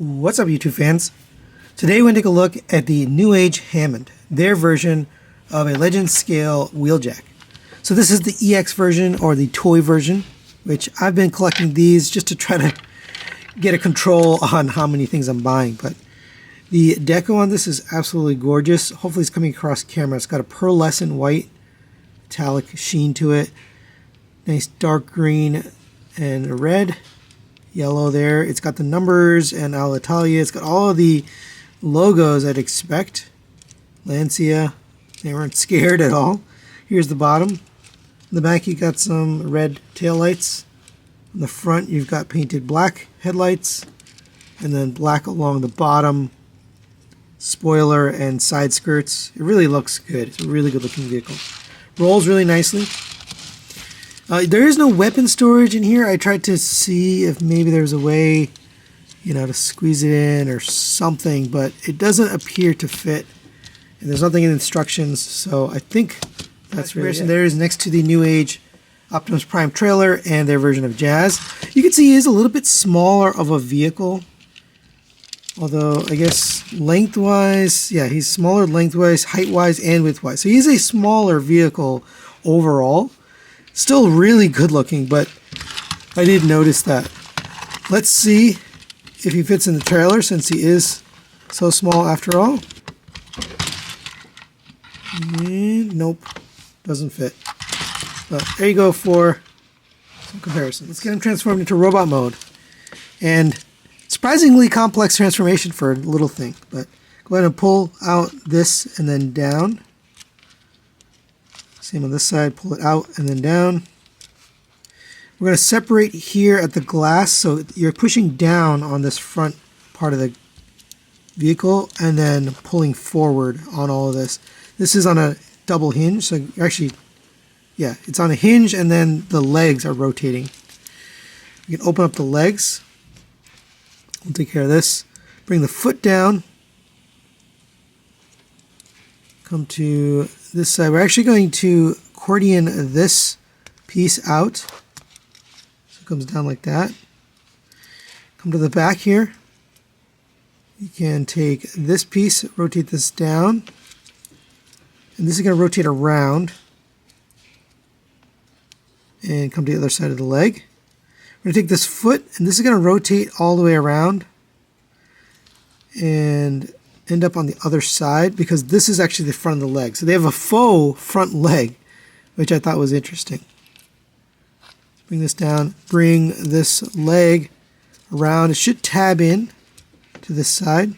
What's up, YouTube fans? Today we're going to take a look at the Newage Hammond, their version of a Legend Scale Wheeljack. So this is the EX version, or the toy version, which I've been collecting these just to try to get a control on how many things I'm buying. But the deco on this is absolutely gorgeous. Hopefully it's coming across camera. It's got a pearlescent white metallic sheen to it. Nice dark green and red. Yellow there. It's got the numbers and Alitalia. It's got all of the logos I'd expect. Lancia. They weren't scared at all. Here's the bottom. In the back you got some red taillights. In the front you've got painted black headlights. And then black along the bottom. Spoiler and side skirts. It really looks good. It's a really good looking vehicle. Rolls really nicely. There is no weapon storage in here. I tried to see if maybe there's a way, to squeeze it in or something, but it doesn't appear to fit. And there's nothing in the instructions, so I think that's really it. There is next to the Newage Optimus Prime trailer and their version of Jazz. You can see he is a little bit smaller of a vehicle. Although, I guess lengthwise, yeah, he's smaller lengthwise, height-wise, and width-wise. So he's a smaller vehicle overall. Still really good looking, but I did notice that. Let's see if he fits in the trailer, since he is so small after all. And nope, doesn't fit. But there you go for some comparison. Let's get him transformed into robot mode. And surprisingly complex transformation for a little thing. But go ahead and pull out this and then down. Same on this side, pull it out and then down. We're going to separate here at the glass, so you're pushing down on this front part of the vehicle and then pulling forward on all of this. This is on a double hinge, so actually, yeah, it's on a hinge and then the legs are rotating. You can open up the legs. We'll take care of this. Bring the foot down. Come to this side. We're actually going to accordion this piece out. So it comes down like that. Come to the back here. You can take this piece, rotate this down. And this is going to rotate around. And come to the other side of the leg. We're going to take this foot, and this is going to rotate all the way around. And end up on the other side, because this is actually the front of the leg. So they have a faux front leg, which I thought was interesting. Bring this down, bring this leg around. It should tab in to this side.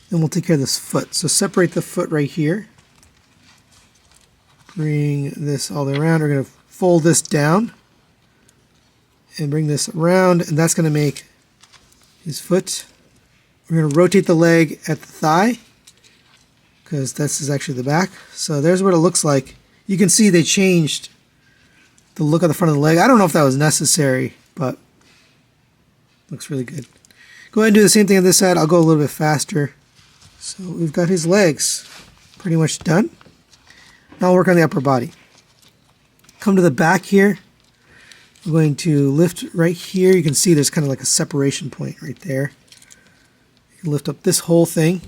Then we'll take care of this foot. So separate the foot right here. Bring this all the way around. We're going to fold this down and bring this around, and that's going to make his foot. We're going to rotate the leg at the thigh, because this is actually the back. So there's what it looks like. You can see they changed the look of the front of the leg. I don't know if that was necessary, but looks really good. Go ahead and do the same thing on this side. I'll go a little bit faster. So we've got his legs pretty much done. Now I'll work on the upper body. Come to the back here. I'm going to lift right here. You can see there's kind of like a separation point right there. Lift up this whole thing.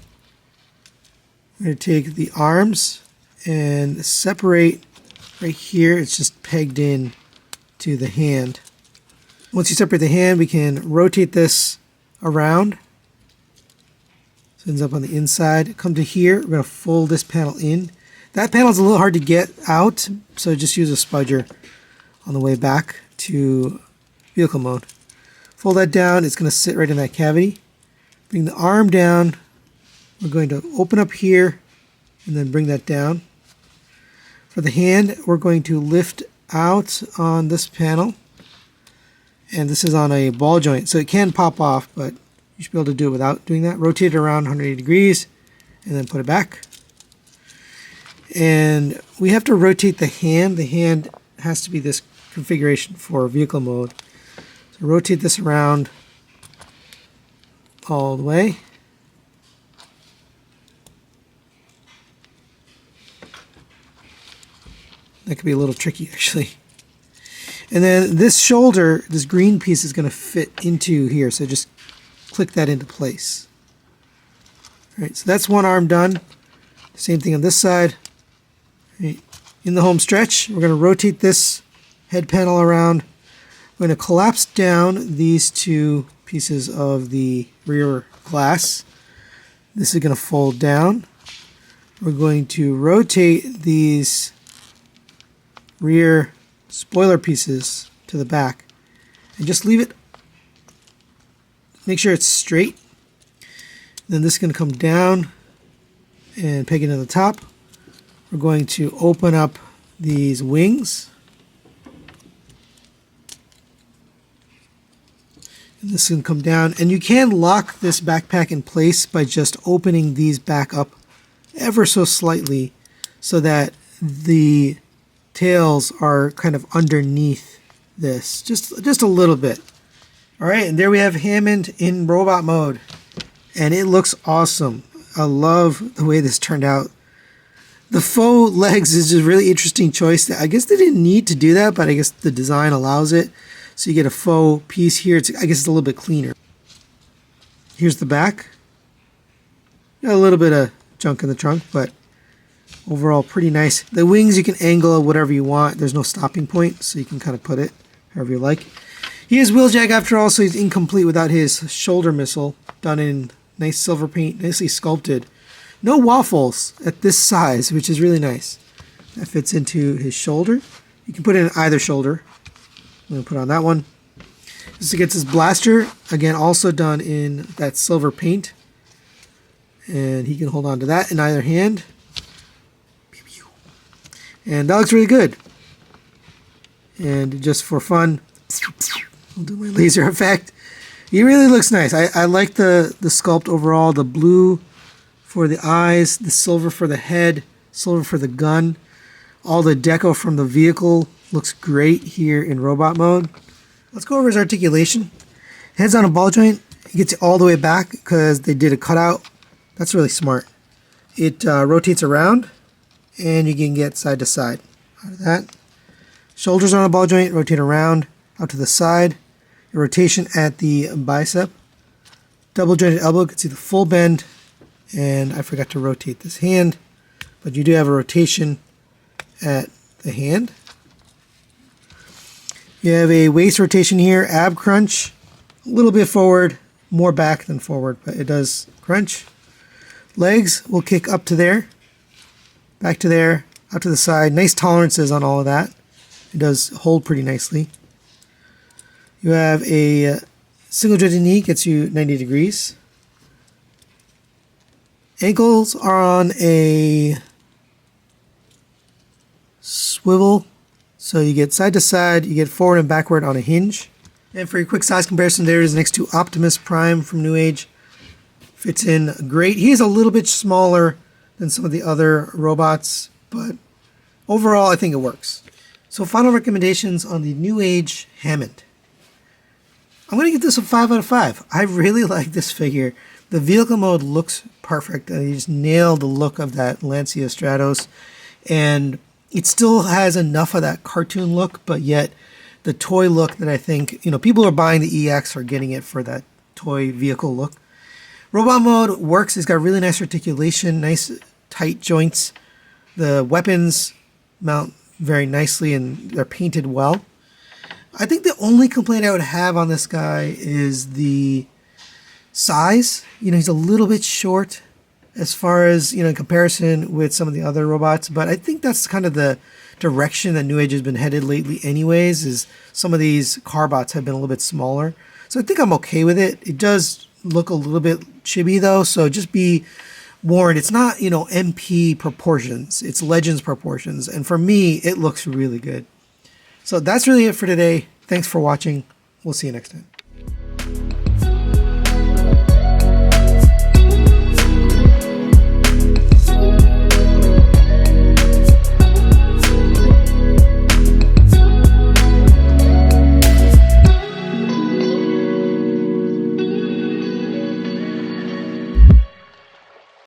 I'm going to take the arms and separate right here. It's just pegged in to the hand. Once you separate the hand, we can rotate this around. So it ends up on the inside. Come to here. We're going to fold this panel in. That panel is a little hard to get out, so just use a spudger on the way back to vehicle mode. Fold that down. It's going to sit right in that cavity. Bring the arm down. We're going to open up here and then bring that down. For the hand, we're going to lift out on this panel. And this is on a ball joint, so it can pop off, but you should be able to do it without doing that. Rotate it around 180 degrees and then put it back. And we have to rotate the hand. The hand has to be this configuration for vehicle mode. So rotate this around all the way. That could be a little tricky, actually. And then this shoulder, this green piece is going to fit into here. So just click that into place. All right, so that's one arm done. Same thing on this side. Right. In the home stretch, we're going to rotate this head panel around. We're going to collapse down these two pieces of the rear glass. This is going to fold down. We're going to rotate these rear spoiler pieces to the back and just leave it. Make sure it's straight. Then this is going to come down and peg it to the top. We're going to open up these wings. And this can come down, and you can lock this backpack in place by just opening these back up ever so slightly so that the tails are kind of underneath this, just a little bit. All right, and there we have Hammond in robot mode, and it looks awesome. I love the way this turned out. The faux legs is just a really interesting choice. I guess they didn't need to do that, but I guess the design allows it. So you get a faux piece here. I guess it's a little bit cleaner. Here's the back. Got a little bit of junk in the trunk, but overall pretty nice. The wings you can angle whatever you want. There's no stopping point, so you can kind of put it however you like. He is Wheeljack after all, so he's incomplete without his shoulder missile, done in nice silver paint, nicely sculpted. No waffles at this size, which is really nice. That fits into his shoulder. You can put it in either shoulder. I'm going to put on that one. This gets his blaster, again also done in that silver paint. And he can hold on to that in either hand. And that looks really good. And just for fun, I'll do my laser effect. He really looks nice. I like the sculpt overall. The blue for the eyes, the silver for the head, silver for the gun. All the deco from the vehicle looks great here in robot mode. Let's go over his articulation. Head's on a ball joint. He gets it all the way back because they did a cutout. That's really smart. It rotates around, and you can get side to side out of that. Shoulders on a ball joint, rotate around, out to the side. A rotation at the bicep. Double jointed elbow, you can see the full bend. And I forgot to rotate this hand, but you do have a rotation at the hand. You have a waist rotation here, ab crunch, a little bit forward, more back than forward, but it does crunch. Legs will kick up to there, back to there, out to the side. Nice tolerances on all of that. It does hold pretty nicely. You have a single jointed knee, gets you 90 degrees. Ankles are on a swivel, so you get side to side, you get forward and backward on a hinge. And for a quick size comparison, there is next to Optimus Prime from Newage. Fits in great. He is a little bit smaller than some of the other robots, but overall I think it works. So final recommendations on the Newage Hammond. I'm going to give this a 5 out of 5. I really like this figure. The vehicle mode looks perfect. You just nailed the look of that Lancia Stratos. And it still has enough of that cartoon look, but yet the toy look that I think, people who are buying the EX are getting it for that toy vehicle look. Robot mode works. It's got really nice articulation, nice tight joints. The weapons mount very nicely and they're painted well. I think the only complaint I would have on this guy is the size. He's a little bit short as far as, in comparison with some of the other robots, but I think that's kind of the direction that Newage has been headed lately anyways, is some of these carbots have been a little bit smaller. So I think I'm okay with it. It does look a little bit chibi though, so just be warned. It's not, MP proportions, it's Legends proportions, and for me, it looks really good. So that's really it for today. Thanks for watching. We'll see you next time.